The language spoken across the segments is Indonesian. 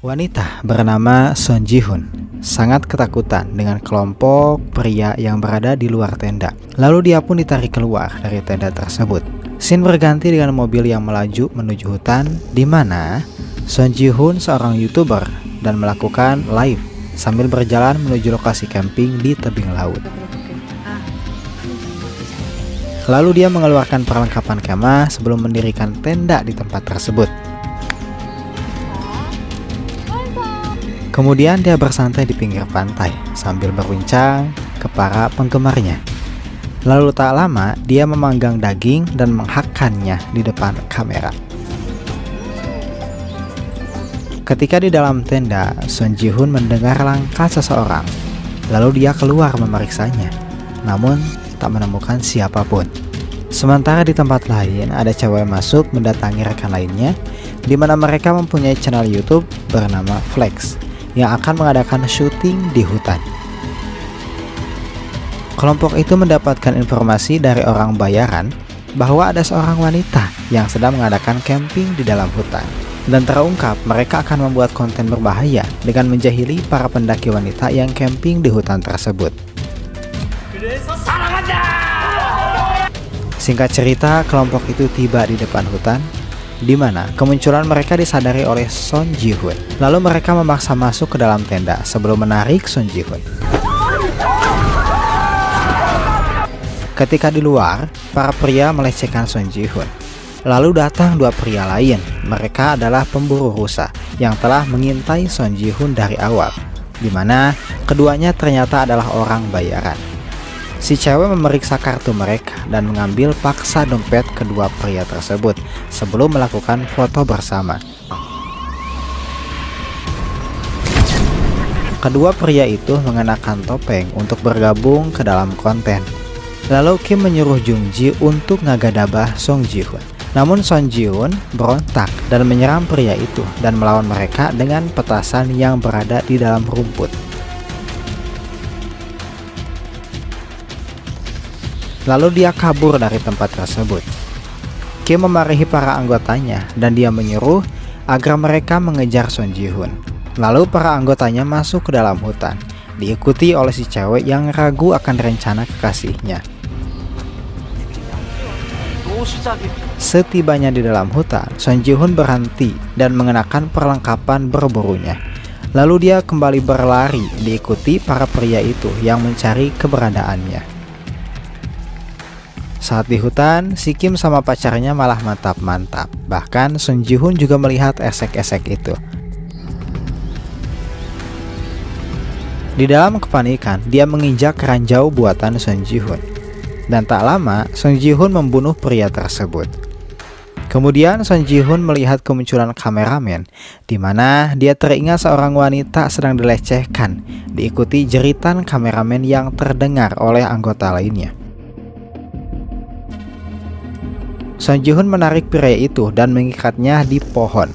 Wanita bernama Son Ji-hoon sangat ketakutan dengan kelompok pria yang berada di luar tenda. Lalu dia pun ditarik keluar dari tenda tersebut. Scene berganti dengan mobil yang melaju menuju hutan, di mana Son Ji-hoon seorang YouTuber dan melakukan live sambil berjalan menuju lokasi camping di tebing laut. Lalu dia mengeluarkan perlengkapan kemah sebelum mendirikan tenda di tempat tersebut. Kemudian dia bersantai di pinggir pantai sambil berbincang ke para penggemarnya. Lalu tak lama dia memanggang daging dan menghakkannya di depan kamera. Ketika di dalam tenda, Son Ji-hoon mendengar langkah seseorang. Lalu dia keluar memeriksanya, namun tak menemukan siapapun. Sementara di tempat lain ada cewek masuk mendatangi rekan lainnya, di mana mereka mempunyai channel YouTube bernama Flex yang akan mengadakan syuting di hutan. Kelompok itu mendapatkan informasi dari orang bayaran bahwa ada seorang wanita yang sedang mengadakan camping di dalam hutan. Dan terungkap mereka akan membuat konten berbahaya dengan menjahili para pendaki wanita yang camping di hutan tersebut. Singkat cerita, kelompok itu tiba di depan hutan, di mana kemunculan mereka disadari oleh Son Ji-hoon. Lalu mereka memaksa masuk ke dalam tenda sebelum menarik Son Ji-hoon. Ketika di luar, para pria melecehkan Son Ji-hoon. Lalu datang dua pria lain. Mereka adalah pemburu rusa yang telah mengintai Son Ji-hoon dari awal, di mana keduanya ternyata adalah orang bayaran. Si cewek memeriksa kartu mereka dan mengambil paksa dompet kedua pria tersebut sebelum melakukan foto bersama. Kedua pria itu mengenakan topeng untuk bergabung ke dalam konten. Lalu Kim menyuruh Jung Ji untuk ngagadabah Son Ji-hoon. Namun Son Ji-hoon berontak dan menyerang pria itu dan melawan mereka dengan petasan yang berada di dalam rumput. Lalu dia kabur dari tempat tersebut. Kim memarahi para anggotanya dan dia menyuruh agar mereka mengejar Son Ji-hoon. Lalu para anggotanya masuk ke dalam hutan, diikuti oleh si cewek yang ragu akan rencana kekasihnya. Setibanya di dalam hutan, Son Ji-hoon berhenti dan mengenakan perlengkapan berburunya. Lalu dia kembali berlari diikuti para pria itu yang mencari keberadaannya. Saat di hutan, si Kim sama pacarnya malah mantap-mantap. Bahkan Son Ji-hoon juga melihat esek-esek itu. Di dalam kepanikan, dia menginjak ranjau buatan Son Ji-hoon. Dan tak lama, Son Ji-hoon membunuh pria tersebut. Kemudian Son Ji-hoon melihat kemunculan kameramen, di mana dia teringat seorang wanita sedang dilecehkan, diikuti jeritan kameramen yang terdengar oleh anggota lainnya. Son Ji-hoon menarik pria itu dan mengikatnya di pohon.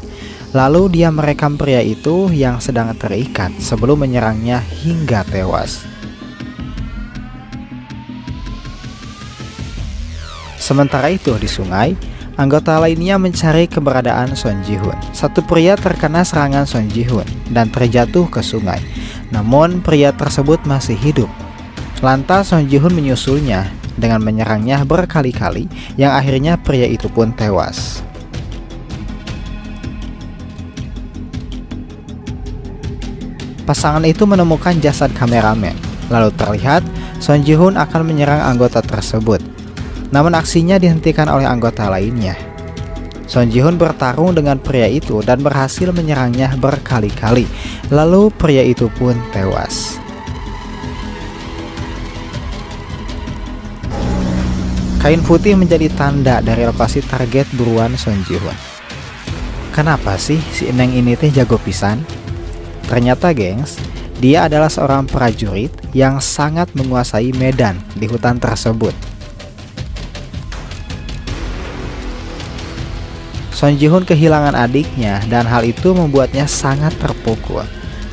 Lalu dia merekam pria itu yang sedang terikat sebelum menyerangnya hingga tewas. Sementara itu di sungai, anggota lainnya mencari keberadaan Son Ji-hoon. Satu pria terkena serangan Son Ji-hoon dan terjatuh ke sungai. Namun pria tersebut masih hidup. Lantas Son Ji-hoon menyusulnya dengan menyerangnya berkali-kali, yang akhirnya pria itu pun tewas. Pasangan itu menemukan jasad kameramen. Lalu terlihat Son Ji-hoon akan menyerang anggota tersebut. Namun aksinya dihentikan oleh anggota lainnya. Son Ji-hoon bertarung dengan pria itu dan berhasil menyerangnya berkali-kali. Lalu pria itu pun tewas. Kain putih menjadi tanda dari lokasi target buruan Son Ji-hoon. Kenapa sih si Neng ini teh jago pisan? Ternyata gengs, dia adalah seorang prajurit yang sangat menguasai medan di hutan tersebut. Son Ji-hoon kehilangan adiknya dan hal itu membuatnya sangat terpukul,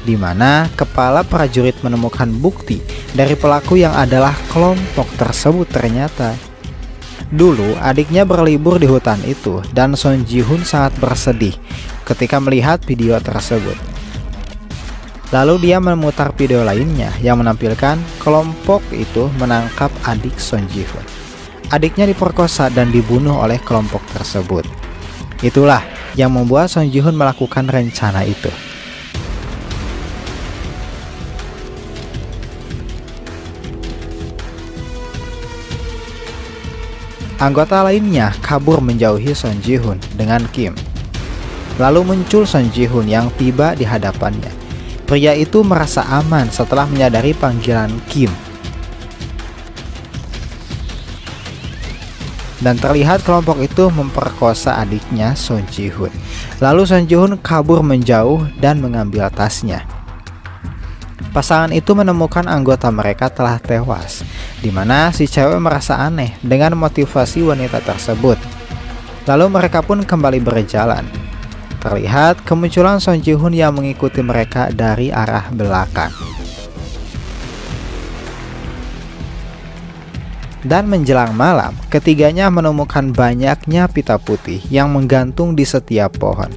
di mana kepala prajurit menemukan bukti dari pelaku yang adalah kelompok tersebut ternyata. Dulu adiknya berlibur di hutan itu dan Son Ji-hoon sangat bersedih ketika melihat video tersebut. Lalu dia memutar video lainnya yang menampilkan kelompok itu menangkap adik Son Ji-hoon. Adiknya diperkosa dan dibunuh oleh kelompok tersebut. Itulah yang membuat Son Ji-hoon melakukan rencana itu. Anggota lainnya kabur menjauhi Son Ji-hoon dengan Kim. Lalu muncul Son Ji-hoon yang tiba di hadapannya. Pria itu merasa aman setelah menyadari panggilan Kim. Dan terlihat kelompok itu memperkosa adiknya Son Ji-hoon. Lalu Son Ji-hoon kabur menjauh dan mengambil tasnya. Pasangan itu menemukan anggota mereka telah tewas, di mana si cewek merasa aneh dengan motivasi wanita tersebut. Lalu mereka pun kembali berjalan. Terlihat kemunculan Son Ji-hoon yang mengikuti mereka dari arah belakang. Dan menjelang malam, ketiganya menemukan banyaknya pita putih yang menggantung di setiap pohon.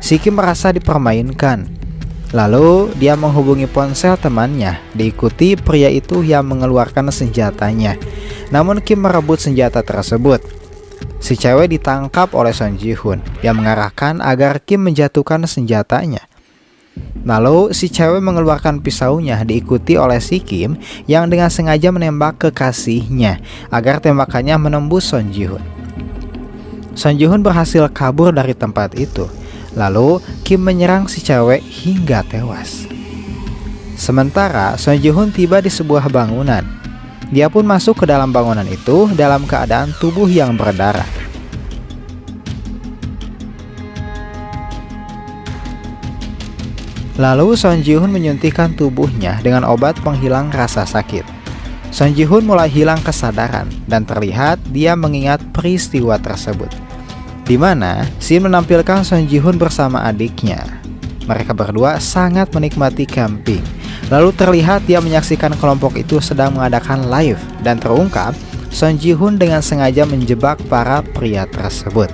Si Kim merasa dipermainkan. Lalu dia menghubungi ponsel temannya, diikuti pria itu yang mengeluarkan senjatanya. Namun Kim merebut senjata tersebut. Si cewek ditangkap oleh Son Ji-hoon yang mengarahkan agar Kim menjatuhkan senjatanya. Lalu si cewek mengeluarkan pisaunya, diikuti oleh si Kim yang dengan sengaja menembak kekasihnya agar tembakannya menembus Son Ji-hoon. Son Ji-hoon berhasil kabur dari tempat itu. Lalu Kim menyerang si cewek hingga tewas. Sementara Son Ji-hoon tiba di sebuah bangunan. Dia pun masuk ke dalam bangunan itu dalam keadaan tubuh yang berdarah. Lalu Son Ji-hoon menyuntikkan tubuhnya dengan obat penghilang rasa sakit. Son Ji-hoon mulai hilang kesadaran dan terlihat dia mengingat peristiwa tersebut, di mana scene menampilkan Son Ji-hoon bersama adiknya. Mereka berdua sangat menikmati camping. Lalu terlihat dia menyaksikan kelompok itu sedang mengadakan live dan terungkap Son Ji-hoon dengan sengaja menjebak para pria tersebut.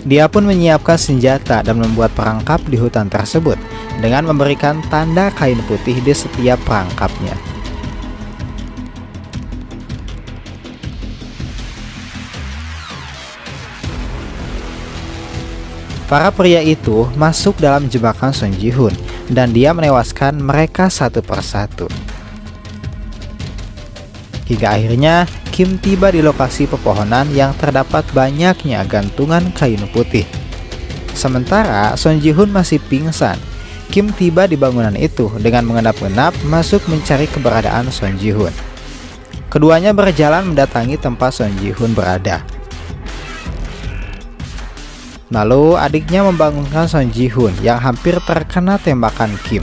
Dia pun menyiapkan senjata dan membuat perangkap di hutan tersebut dengan memberikan tanda kain putih di setiap perangkapnya. Para pria itu masuk dalam jebakan Son Ji-hoon dan dia menewaskan mereka satu persatu. Hingga akhirnya Kim tiba di lokasi pepohonan yang terdapat banyaknya gantungan kain putih. Sementara Son Ji-hoon masih pingsan, Kim tiba di bangunan itu dengan mengendap-endap masuk mencari keberadaan Son Ji-hoon. Keduanya berjalan mendatangi tempat Son Ji-hoon berada. Lalu adiknya membangunkan Son Ji-hoon yang hampir terkena tembakan Kim.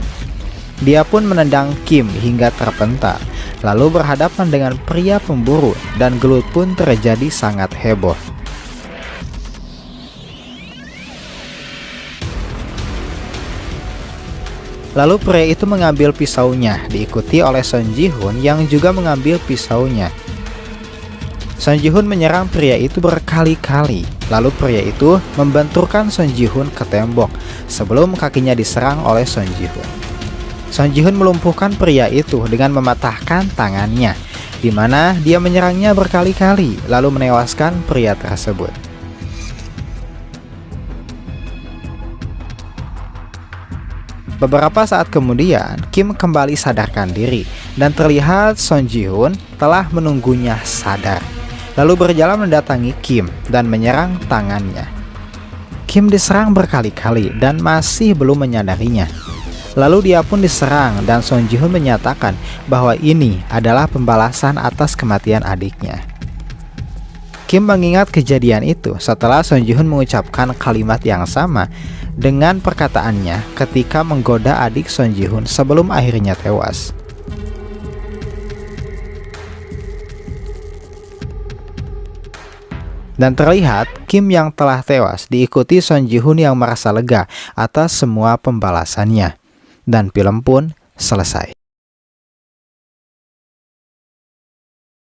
Dia pun menendang Kim hingga terpental, lalu berhadapan dengan pria pemburu dan gelut pun terjadi sangat heboh. Lalu pria itu mengambil pisaunya, diikuti oleh Son Ji-hoon yang juga mengambil pisaunya. Son Ji-hoon menyerang pria itu berkali-kali. Lalu pria itu membenturkan Son Ji-hoon ke tembok sebelum kakinya diserang oleh Son Ji-hoon. Son Ji-hoon melumpuhkan pria itu dengan mematahkan tangannya, di mana dia menyerangnya berkali-kali lalu menewaskan pria tersebut. Beberapa saat kemudian, Kim kembali sadarkan diri dan terlihat Son Ji-hoon telah menunggunya sadar. Lalu berjalan mendatangi Kim dan menyerang tangannya. Kim diserang berkali-kali dan masih belum menyadarinya. Lalu dia pun diserang dan Son Ji-hoon menyatakan bahwa ini adalah pembalasan atas kematian adiknya. Kim mengingat kejadian itu setelah Son Ji-hoon mengucapkan kalimat yang sama dengan perkataannya ketika menggoda adik Son Ji-hoon sebelum akhirnya tewas. Dan terlihat Kim yang telah tewas diikuti Son Ji-hoon yang merasa lega atas semua pembalasannya. Dan film pun selesai.